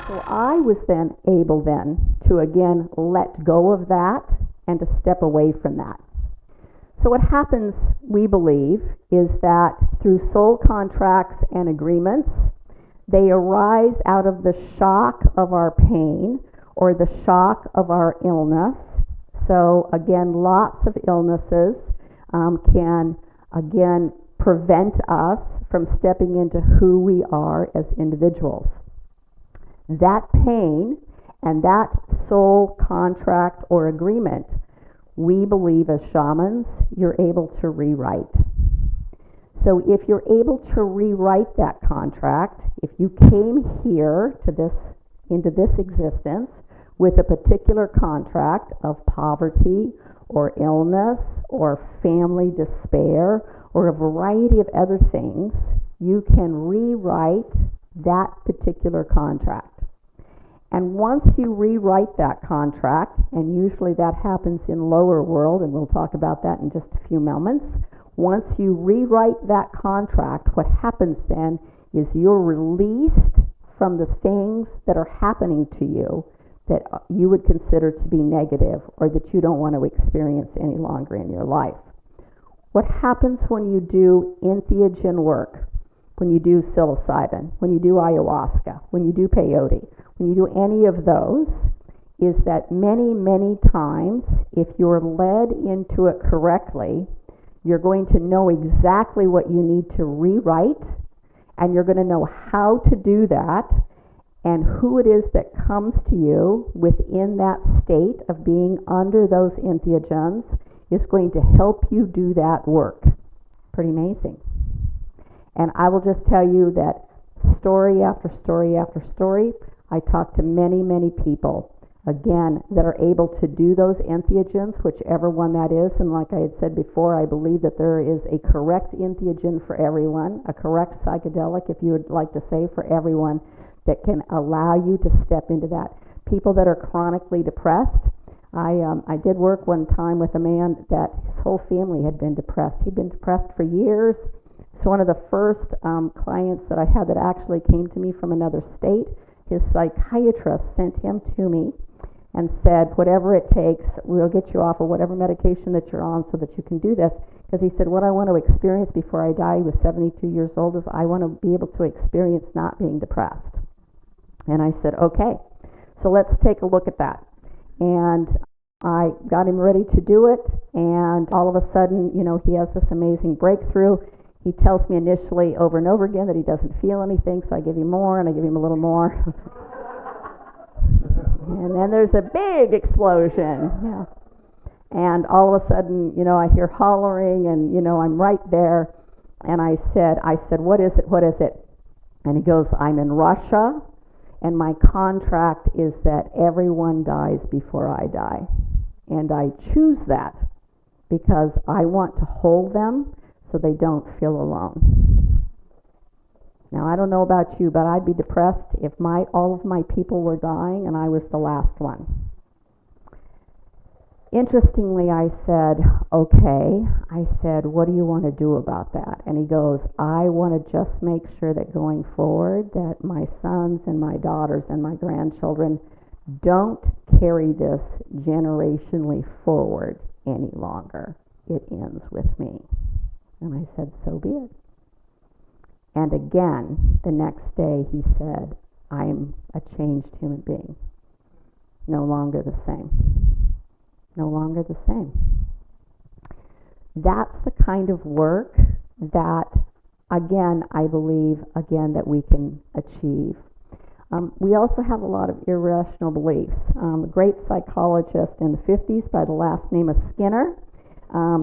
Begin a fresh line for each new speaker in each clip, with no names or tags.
So I was then able to again let go of that and to step away from that. So what happens, we believe, is that through soul contracts and agreements, they arise out of the shock of our pain or the shock of our illness. So again, lots of illnesses can again prevent us from stepping into who we are as individuals. That pain and that soul contract or agreement, we believe as shamans, you're able to rewrite. So if you're able to rewrite that contract, if you came here to into this existence with a particular contract of poverty or illness or family despair or a variety of other things, you can rewrite that particular contract. And once you rewrite that contract, and usually that happens in lower world, and we'll talk about that in just a few moments, once you rewrite that contract, what happens then is you're released from the things that are happening to you that you would consider to be negative or that you don't want to experience any longer in your life. What happens when you do entheogen work, when you do psilocybin, when you do ayahuasca, when you do peyote, when you do any of those, is that many, many times, if you're led into it correctly, you're going to know exactly what you need to rewrite, and you're going to know how to do that, and who it is that comes to you within that state of being under those entheogens is going to help you do that work. Pretty amazing. And I will just tell you that story after story after story, I talk to many, many people, again, that are able to do those entheogens, whichever one that is. And like I had said before, I believe that there is a correct entheogen for everyone, a correct psychedelic, if you would like to say, for everyone that can allow you to step into that. People that are chronically depressed, I did work one time with a man that his whole family had been depressed. He'd been depressed for years. So one of the first clients that I had that actually came to me from another state, his psychiatrist sent him to me and said, whatever it takes, we'll get you off of whatever medication that you're on so that you can do this. Because he said, what I want to experience before I die, he was 72 years old, is I want to be able to experience not being depressed. And I said, okay, so let's take a look at that. And I got him ready to do it, and all of a sudden, he has this amazing breakthrough. He tells me initially over and over again that he doesn't feel anything, so I give him more, and I give him a little more. And then there's a big explosion. Yeah. And all of a sudden, I hear hollering, and, I'm right there. And I said, what is it? And he goes, I'm in Russia, and my contract is that everyone dies before I die. And I choose that because I want to hold them so they don't feel alone. Now, I don't know about you, but I'd be depressed if all of my people were dying and I was the last one. Interestingly, I said, okay. I said, what do you want to do about that? And he goes, I want to just make sure that going forward that my sons and my daughters and my grandchildren don't carry this generationally forward any longer. It ends with me. And I said, so be it. And again, the next day he said, I'm a changed human being. No longer the same. No longer the same. That's the kind of work that, again, I believe, that we can achieve. We also have a lot of irrational beliefs. A great psychologist in the 50s by the last name of Skinner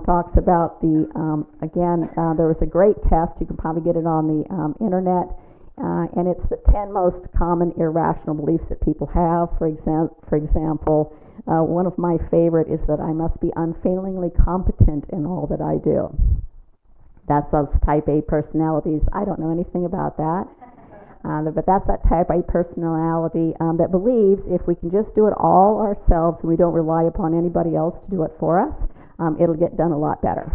talks about there was a great test, you can probably get it on the internet, and it's the 10 most common irrational beliefs that people have. For example, one of my favorite is that I must be unfailingly competent in all that I do. That's those type A personalities. I don't know anything about that. But that's that type A personality that believes if we can just do it all ourselves and we don't rely upon anybody else to do it for us, it'll get done a lot better.